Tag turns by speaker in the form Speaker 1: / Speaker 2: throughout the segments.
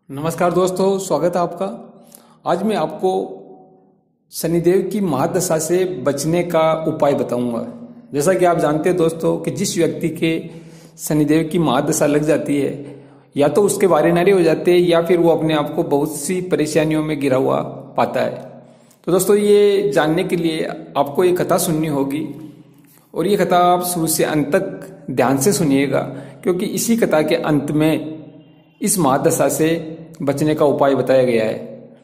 Speaker 1: नमस्कार दोस्तों, स्वागत है आपका। आज मैं आपको शनिदेव की महादशा से बचने का उपाय बताऊंगा। जैसा कि आप जानते हैं दोस्तों कि जिस व्यक्ति के शनिदेव की महादशा लग जाती है, या तो उसके वारे नारे हो जाते हैं या फिर वो अपने आप को बहुत सी परेशानियों में घिरा हुआ पाता है। तो दोस्तों, ये जानने के लिए आपको ये कथा सुननी होगी और ये कथा आप शुरू से अंत तक ध्यान से सुनिएगा, क्योंकि इसी कथा के अंत में इस महादशा से बचने का उपाय बताया गया है।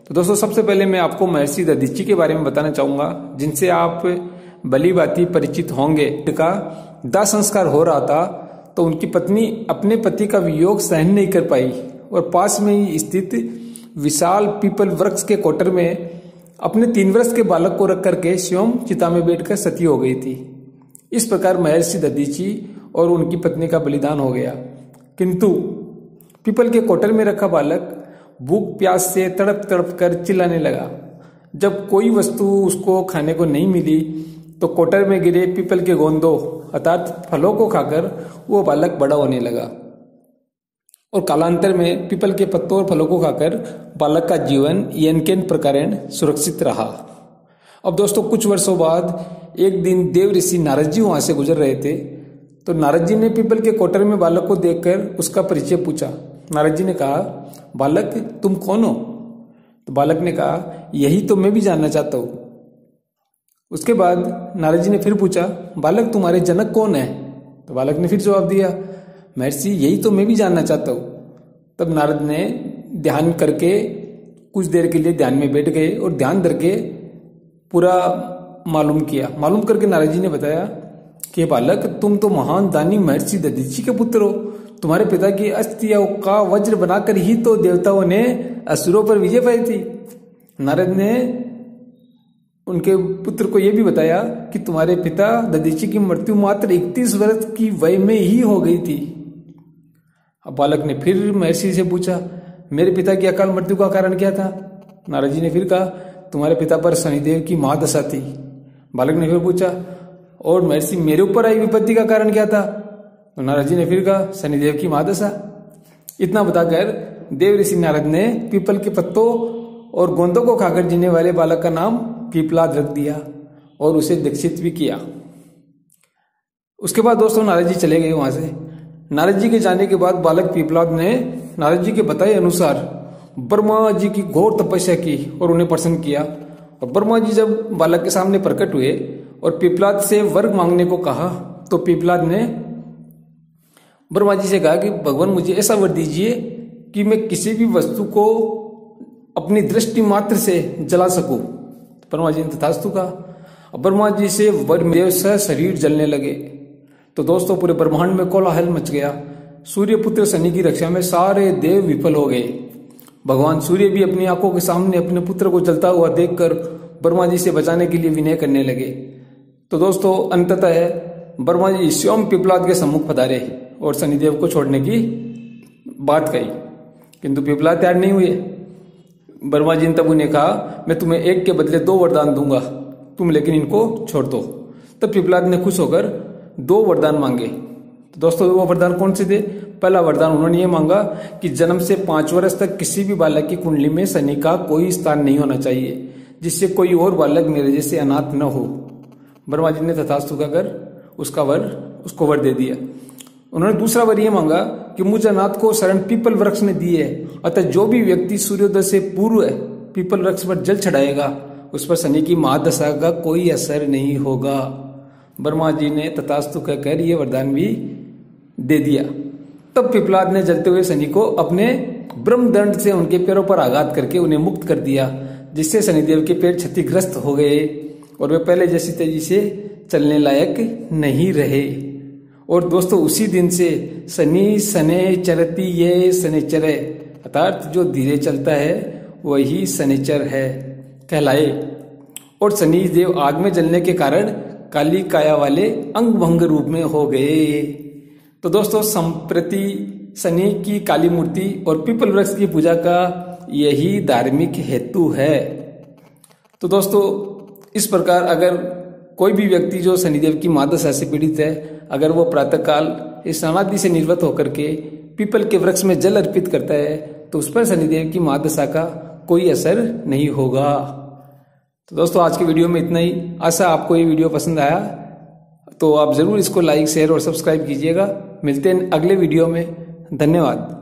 Speaker 1: तो दोस्तों, सबसे पहले मैं आपको महर्षि दधीचि के बारे में बताना चाहूंगा, जिनसे आप भली भांति परिचित होंगे। उनका दाह संस्कार हो रहा था तो उनकी पत्नी अपने पति का वियोग सहन नहीं कर पाई और पास में ही स्थित विशाल पीपल वृक्ष के कोटर में अपने 3 वर्ष के बालक को रख करके स्वयं चिता में बैठकर सती हो गई थी। इस प्रकार महर्षि दधीचि और उनकी पत्नी का बलिदान हो गया। किंतु पीपल के कोटर में रखा बालक भूख प्यास से तड़प तड़प कर चिल्लाने लगा। जब कोई वस्तु उसको खाने को नहीं मिली तो कोटर में गिरे पीपल के गोंदों अर्थात फलों को खाकर वो बालक बड़ा होने लगा और कालांतर में पीपल के पत्तों और फलों को खाकर बालक का जीवन यनकेन प्रकारेण सुरक्षित रहा। अब दोस्तों, कुछ वर्षों बाद एक दिन देव ऋषि नारद जी वहां से गुजर रहे थे। तो नारद जी ने पीपल के कोटर में बालक को देखकर उसका परिचय पूछा। नारद जी ने कहा, बालक तुम कौन हो? तो बालक ने कहा, यही तो मैं भी जानना चाहता हूं। उसके बाद नारद जी ने फिर पूछा, बालक तुम्हारे जनक कौन है? तो बालक ने फिर जवाब दिया, महर्षि यही तो मैं भी जानना चाहता हूं। तब नारद ने ध्यान करके कुछ देर के लिए ध्यान में बैठ गए और ध्यान करके पूरा मालूम किया। मालूम करके नारद जी ने बताया कि बालक तुम तो महान दानी महर्षि दधीचि के पुत्र हो। तुम्हारे पिता की अस्थियों का वज्र बनाकर ही तो देवताओं ने असुरों पर विजय पाई थी। नारद ने उनके पुत्र को यह भी बताया कि तुम्हारे पिता दधीचि की मृत्यु मात्र 31 वर्ष की वय में ही हो गई थी। अब बालक ने फिर महर्षि से पूछा, मेरे पिता की अकाल मृत्यु का कारण क्या था? नारद जी ने फिर कहा, तुम्हारे पिता पर शनिदेव की महादशा थी। बालक ने फिर पूछा, और महर्षि मेरे ऊपर आई विपत्ति का कारण क्या था? तो नारद जी ने फिर कहा, शनिदेव की महादशा। इतना बताकर देव ऋषि नारद ने पीपल के पत्तों और गोंदों को खाकर जीने वाले बालक का नाम पीपलाद रख दिया और उसे दीक्षित भी किया। उसके बाद दोस्तों नारद जी चले गए वहां से। नारद जी के जाने के बाद बालक पीपलाद ने नारद जी के बताए अनुसार ब्रह्मा जी की घोर तपस्या की और उन्हें प्रसन्न किया। और ब्रह्मा जी जब बालक के सामने प्रकट हुए और पीपलाद से वर मांगने को कहा, तो पीपलाद ने ब्रह्मा जी से कहा कि भगवान मुझे ऐसा वर दीजिए कि मैं किसी भी वस्तु को अपनी दृष्टि मात्र से जला सकूं। ब्रह्मा जी ने तथास्तु कहा। ब्रह्मा जी से वर मिले से शरीर जलने लगे। तो दोस्तों, पूरे ब्रह्मांड में कोलाहल मच गया। सूर्यपुत्र शनि की रक्षा में सारे देव विफल हो गए। भगवान सूर्य भी अपनी आंखों के सामने अपने पुत्र को जलता हुआ देखकर ब्रह्मा जी से बचाने के लिए विनय करने लगे। तो दोस्तों, अंततः ब्रह्मा जी स्वयं पीपलाद के सम्मुख पधारे और शनिदेव को छोड़ने की बात कही, किंतु पीपलाद तैयार नहीं हुए। ब्रह्मा जी ने तब उन्हें कहा, मैं तुम्हें एक के बदले 2 वरदान दूंगा, तुम लेकिन इनको छोड़ दो। तब पीपलाद ने खुश होकर 2 वरदान मांगे। तो दोस्तों, वो वरदान कौन से थे? पहला वरदान उन्होंने ये मांगा कि जन्म से 5 वर्ष तक किसी भी बालक की कुंडली में शनि का कोई स्थान नहीं होना चाहिए, जिससे कोई और बालक मेरे जैसे अनाथ न हो। ब्रह्मा जी ने तथास्तु कहकर उसको वर दे दिया। उन्होंने दूसरा वर यह मांगा कि मुझ अनाथ को शरण पीपल वृक्ष ने दी है, अतः जो भी व्यक्ति सूर्योदय से पूर्व पीपल वृक्ष पर जल चढ़ाएगा उस पर शनि की महादशा का कोई असर नहीं होगा। ब्रह्मा जी ने तथास्तु कहकर यह वरदान भी दे दिया। तब पीपलाद ने जलते हुए शनि को अपने ब्रह्मदंड से उनके पैरों पर आघात करके उन्हें मुक्त कर दिया, जिससे शनिदेव के पैर क्षतिग्रस्त हो गए और वे पहले जैसी तेजी से चलने लायक नहीं रहे। और दोस्तों, उसी दिन से शनि शनै चरति ये शनिचर अर्थात जो धीरे चलता है वही शनिचर है कहलाए। और शनि देव आग में जलने के कारण काली काया वाले अंग भंग रूप में हो गए। तो दोस्तों, संप्रति शनि की काली मूर्ति और पीपल वृक्ष की पूजा का यही धार्मिक हेतु है। तो दोस्तों, इस प्रकार अगर कोई भी व्यक्ति जो शनिदेव की महादशा से पीड़ित है, अगर वो प्रातःकाल इस समाधि से निर्वत होकर के पीपल के वृक्ष में जल अर्पित करता है तो उस पर शनिदेव की महादशा का कोई असर नहीं होगा। तो दोस्तों आज की वीडियो में इतना ही। आशा आपको ये वीडियो पसंद आया, तो आप जरूर इसको लाइक, शेयर और सब्सक्राइब कीजिएगा। मिलते हैं अगले वीडियो में। धन्यवाद।